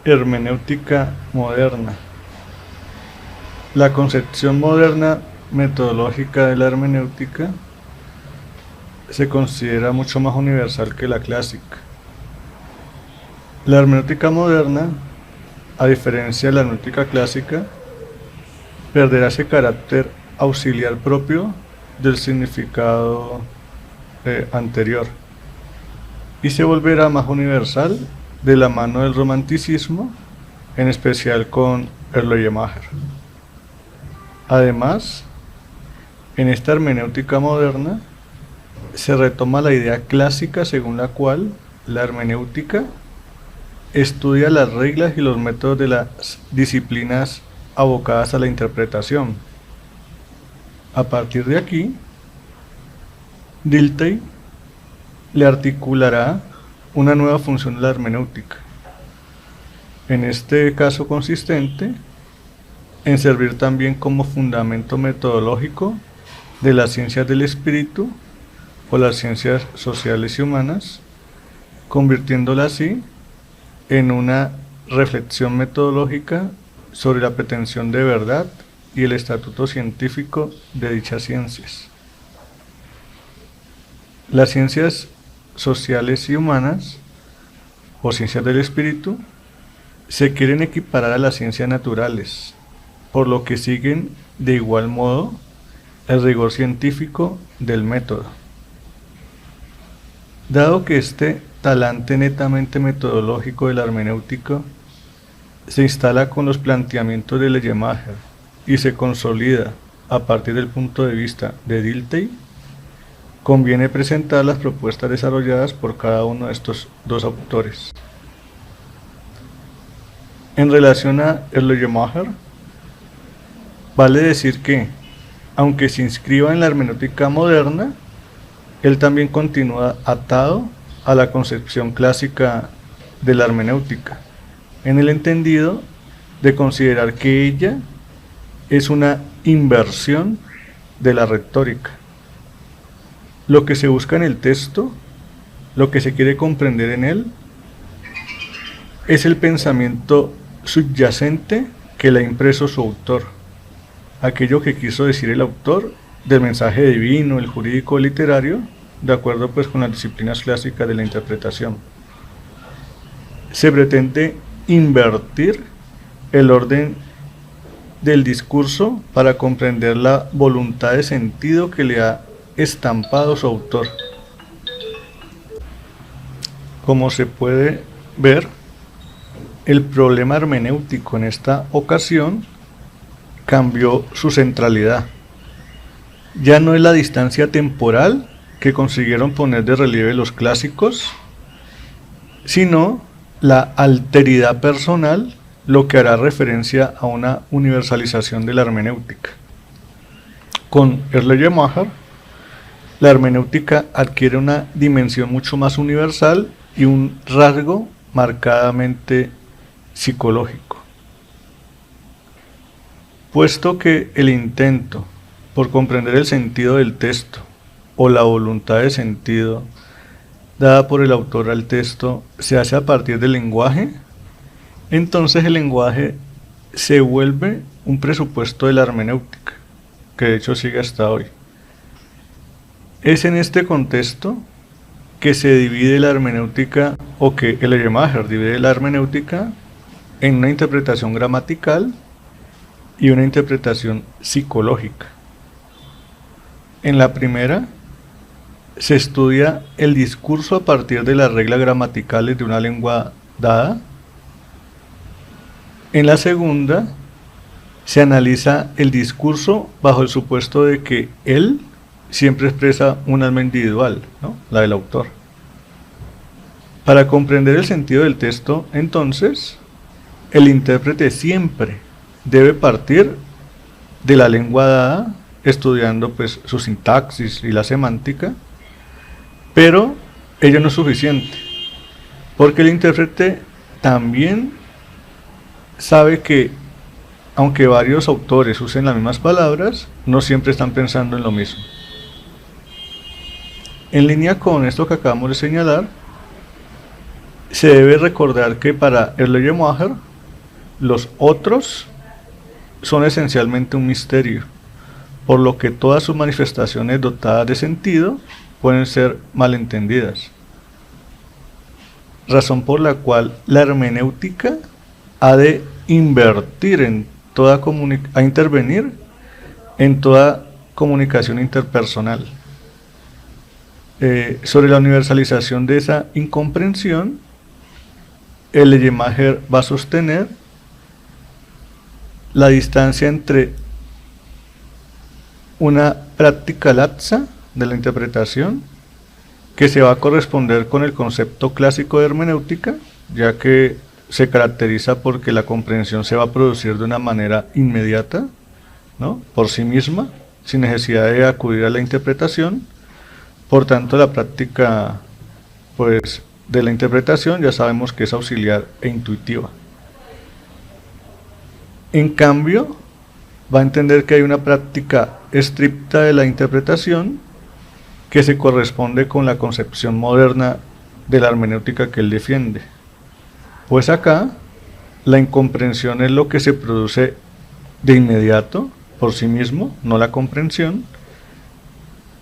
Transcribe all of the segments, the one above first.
Hermenéutica moderna. La concepción moderna metodológica de la hermenéutica se considera mucho más universal que la clásica. La hermenéutica moderna, a diferencia de la hermenéutica clásica, perderá ese carácter auxiliar propio del significado anterior y se volverá más universal de la mano del romanticismo, en especial con Erlenmeyer. Además, en esta hermenéutica moderna se retoma la idea clásica según la cual la hermenéutica estudia las reglas y los métodos de las disciplinas abocadas a la interpretación. A partir de aquí, Dilthey le articulará una nueva función a la hermenéutica, en este caso consistente en servir también como fundamento metodológico de las ciencias del espíritu o las ciencias sociales y humanas, convirtiéndola así en una reflexión metodológica sobre la pretensión de verdad y el estatuto científico de dichas ciencias. Las ciencias sociales y humanas, o ciencias del espíritu, se quieren equiparar a las ciencias naturales, por lo que siguen de igual modo el rigor científico del método. Dado que este talante netamente metodológico de la hermenéutica se instala con los planteamientos de Erlenmeyer y se consolida a partir del punto de vista de Dilthey, conviene presentar las propuestas desarrolladas por cada uno de estos dos autores. En relación a Erlenmeyer, vale decir que, aunque se inscriba en la hermenéutica moderna, él también continúa atado a la concepción clásica de la hermenéutica, en el entendido de considerar que ella es una inversión de la retórica. Lo que se busca en el texto, lo que se quiere comprender en él, es el pensamiento subyacente que le ha impreso su autor, aquello que quiso decir el autor del mensaje divino, el jurídico, el literario, de acuerdo pues con las disciplinas clásicas de la interpretación. Se pretende invertir el orden del discurso para comprender la voluntad de sentido que le ha estampado su autor. Como se puede ver, el problema hermenéutico en esta ocasión cambió su centralidad. Ya no es la distancia temporal que consiguieron poner de relieve los clásicos, sino la alteridad personal, lo que hará referencia a una universalización de la hermenéutica. Con Erlenmeyer, la hermenéutica adquiere una dimensión mucho más universal y un rasgo marcadamente psicológico. Puesto que el intento por comprender el sentido del texto o la voluntad de sentido dada por el autor al texto se hace a partir del lenguaje, entonces el lenguaje se vuelve un presupuesto de la hermenéutica, que de hecho sigue hasta hoy. Es en este contexto que se divide la hermenéutica, o que Erlenmeyer divide la hermenéutica en una interpretación gramatical y una interpretación psicológica. En la primera, se estudia el discurso a partir de las reglas gramaticales de una lengua dada. En la segunda, se analiza el discurso bajo el supuesto de que él siempre expresa un alma individual, ¿no? La del autor. Para comprender el sentido del texto, entonces, el intérprete siempre debe partir de la lengua dada, estudiando pues su sintaxis y la semántica, pero ello no es suficiente, porque el intérprete también sabe que, aunque varios autores usen las mismas palabras, no siempre están pensando en lo mismo. En línea con esto que acabamos de señalar, Se debe recordar que para Erlenmeyer los otros son esencialmente un misterio, por lo que todas sus manifestaciones dotadas de sentido pueden ser malentendidas. Razón por la cual la hermenéutica ha de intervenir en toda comunicación interpersonal. Sobre la universalización de esa incomprensión, Erlenmeyer va a sostener la distancia entre una práctica laxa de la interpretación que se va a corresponder con el concepto clásico de hermenéutica, ya que se caracteriza porque la comprensión se va a producir de una manera inmediata, ¿no?, por sí misma, sin necesidad de acudir a la interpretación. Por tanto, la práctica pues de la interpretación ya sabemos que es auxiliar e intuitiva. En cambio, va a entender que hay una práctica estricta de la interpretación que se corresponde con la concepción moderna de la hermenéutica que él defiende. Pues acá, la incomprensión es lo que se produce de inmediato, por sí mismo, no la comprensión,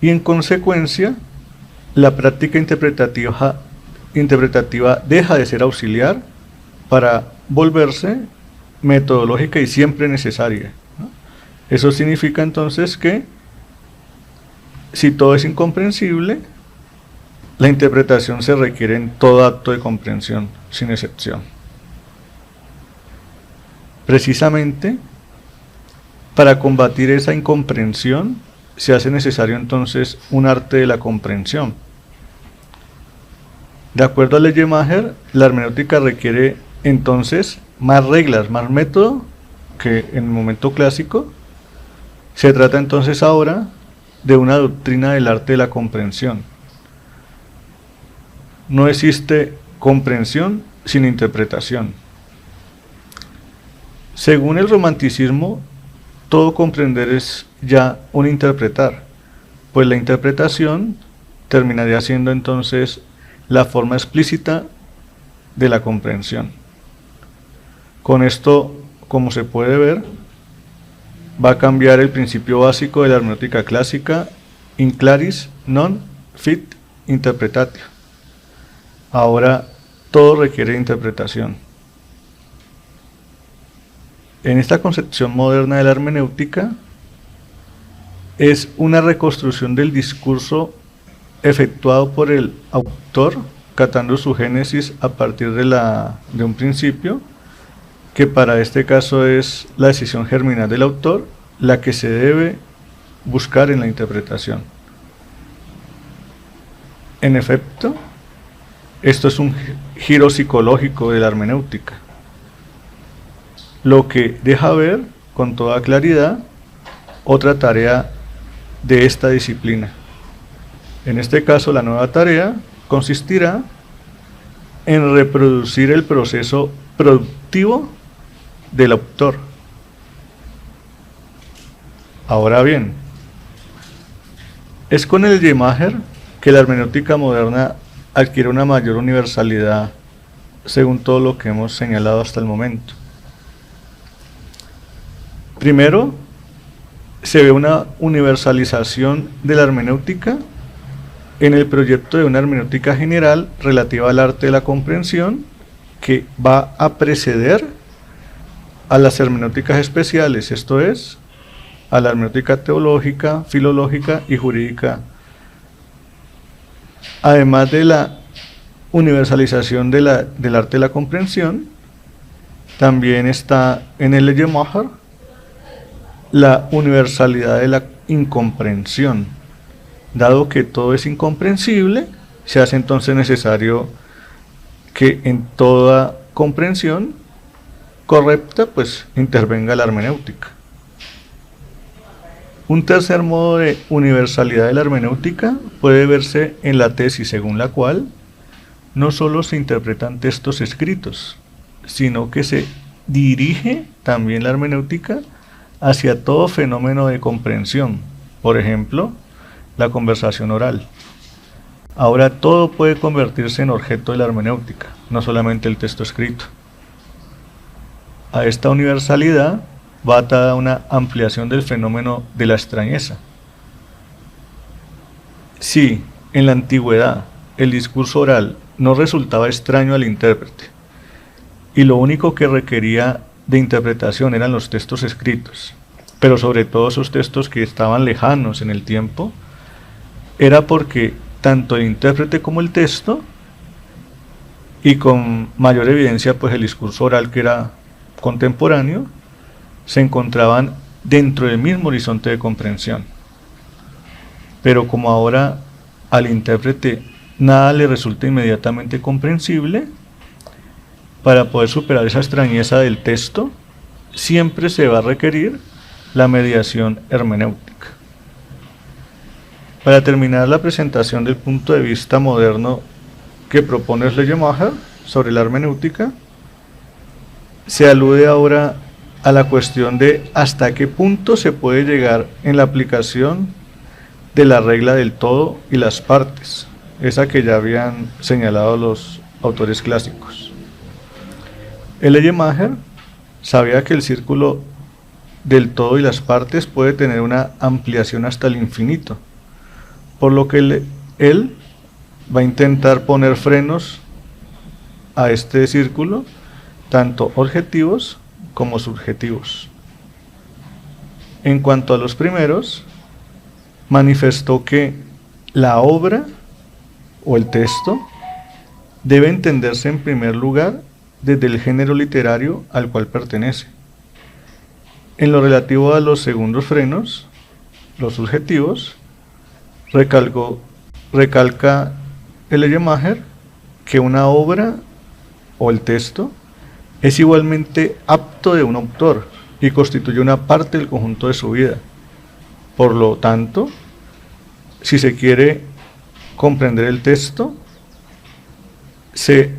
y en consecuencia, la práctica interpretativa deja de ser auxiliar para volverse metodológica y siempre necesaria, ¿no? Eso significa entonces que si todo es incomprensible, la interpretación se requiere en todo acto de comprensión, sin excepción. Precisamente, para combatir esa incomprensión, se hace necesario entonces un arte de la comprensión. De acuerdo a Erlenmeyer, la hermenéutica requiere entonces más reglas, más método que en el momento clásico. Se trata entonces ahora de una doctrina del arte de la comprensión. No existe comprensión sin interpretación. Según el romanticismo, todo comprender es ya un interpretar, pues la interpretación terminaría siendo entonces la forma explícita de la comprensión. Con esto, como se puede ver, va a cambiar el principio básico de la hermenéutica clásica, in claris non fit interpretatio. Ahora todo requiere interpretación. En esta concepción moderna de la hermenéutica, es una reconstrucción del discurso efectuado por el autor, catando su génesis a partir de un principio, que para este caso es la decisión germinal del autor, la que se debe buscar en la interpretación. En efecto, esto es un giro psicológico de la hermenéutica, lo que deja ver con toda claridad otra tarea de esta disciplina. En este caso, la nueva tarea consistirá en reproducir el proceso productivo del autor. Ahora bien, es con Erlenmeyer que la hermenéutica moderna adquiere una mayor universalidad, según todo lo que hemos señalado hasta el momento. Primero, se ve una universalización de la hermenéutica en el proyecto de una hermenéutica general relativa al arte de la comprensión, que va a preceder a las hermenéuticas especiales, esto es, a la hermenéutica teológica, filológica y jurídica. Además de la universalización del arte de la comprensión, también está en el Erlenmeyer la universalidad de la incomprensión. Dado que todo es incomprensible, se hace entonces necesario que en toda comprensión correcta pues intervenga la hermenéutica. Un tercer modo de universalidad de la hermenéutica puede verse en la tesis según la cual no solo se interpretan textos escritos, sino que se dirige también la hermenéutica hacia todo fenómeno de comprensión, por ejemplo, la conversación oral. Ahora todo puede convertirse en objeto de la hermenéutica, no solamente el texto escrito. A esta universalidad va atada una ampliación del fenómeno de la extrañeza. Si en la antigüedad el discurso oral no resultaba extraño al intérprete, y lo único que requería de interpretación eran los textos escritos, pero sobre todo esos textos que estaban lejanos en el tiempo, era porque tanto el intérprete como el texto, y con mayor evidencia pues el discurso oral que era contemporáneo, se encontraban dentro del mismo horizonte de comprensión. Pero como ahora al intérprete nada le resulta inmediatamente comprensible, para poder superar esa extrañeza del texto, siempre se va a requerir la mediación hermenéutica. Para terminar la presentación del punto de vista moderno que propone Schleiermacher sobre la hermenéutica, se alude ahora a la cuestión de hasta qué punto se puede llegar en la aplicación de la regla del todo y las partes, esa que ya habían señalado los autores clásicos. Schleiermacher sabía que el círculo del todo y las partes puede tener una ampliación hasta el infinito, por lo que él va a intentar poner frenos a este círculo, tanto objetivos como subjetivos. En cuanto a los primeros, manifestó que la obra o el texto debe entenderse en primer lugar desde el género literario al cual pertenece. En lo relativo a los segundos frenos, los subjetivos, recalca Schleiermacher que una obra o el texto es igualmente apto de un autor y constituye una parte del conjunto de su vida. Por lo tanto, si se quiere comprender el texto, se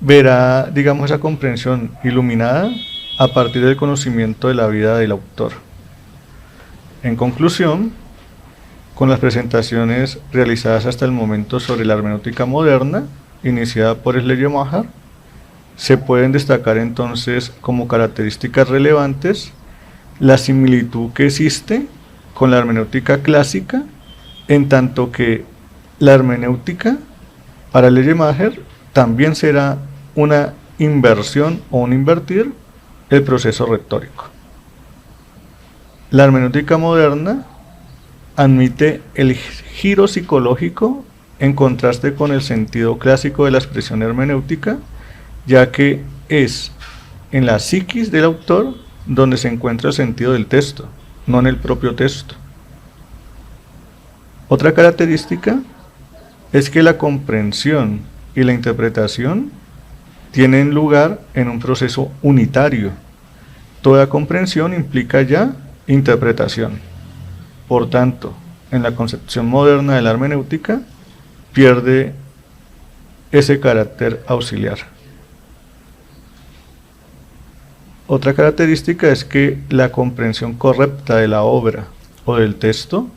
verá, digamos, esa comprensión iluminada a partir del conocimiento de la vida del autor. En conclusión, con las presentaciones realizadas hasta el momento sobre la hermenéutica moderna, iniciada por Schleiermacher, se pueden destacar entonces como características relevantes la similitud que existe con la hermenéutica clásica, en tanto que la hermenéutica para Schleiermacher también será una inversión o un invertir el proceso retórico. La hermenéutica moderna admite el giro psicológico en contraste con el sentido clásico de la expresión hermenéutica, ya que es en la psiquis del autor donde se encuentra el sentido del texto, no en el propio texto. Otra característica es que la comprensión y la interpretación tienen lugar en un proceso unitario. Toda comprensión implica ya interpretación. Por tanto, en la concepción moderna de la hermenéutica, pierde ese carácter auxiliar. Otra característica es que la comprensión correcta de la obra o del texto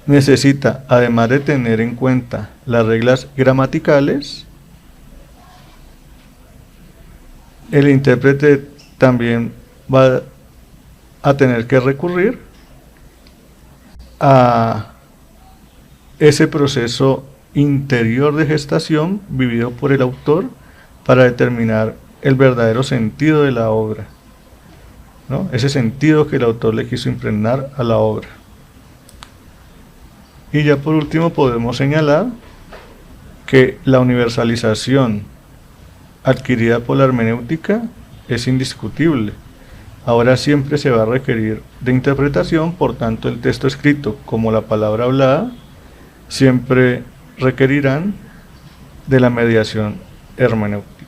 necesita, además de tener en cuenta las reglas gramaticales, el intérprete también va a tener que recurrir a ese proceso interior de gestación vivido por el autor para determinar el verdadero sentido de la obra, ¿no? Ese sentido que el autor le quiso impregnar a la obra. Y ya por último podemos señalar que la universalización adquirida por la hermenéutica es indiscutible. Ahora siempre se va a requerir de interpretación, por tanto el texto escrito como la palabra hablada siempre requerirán de la mediación hermenéutica.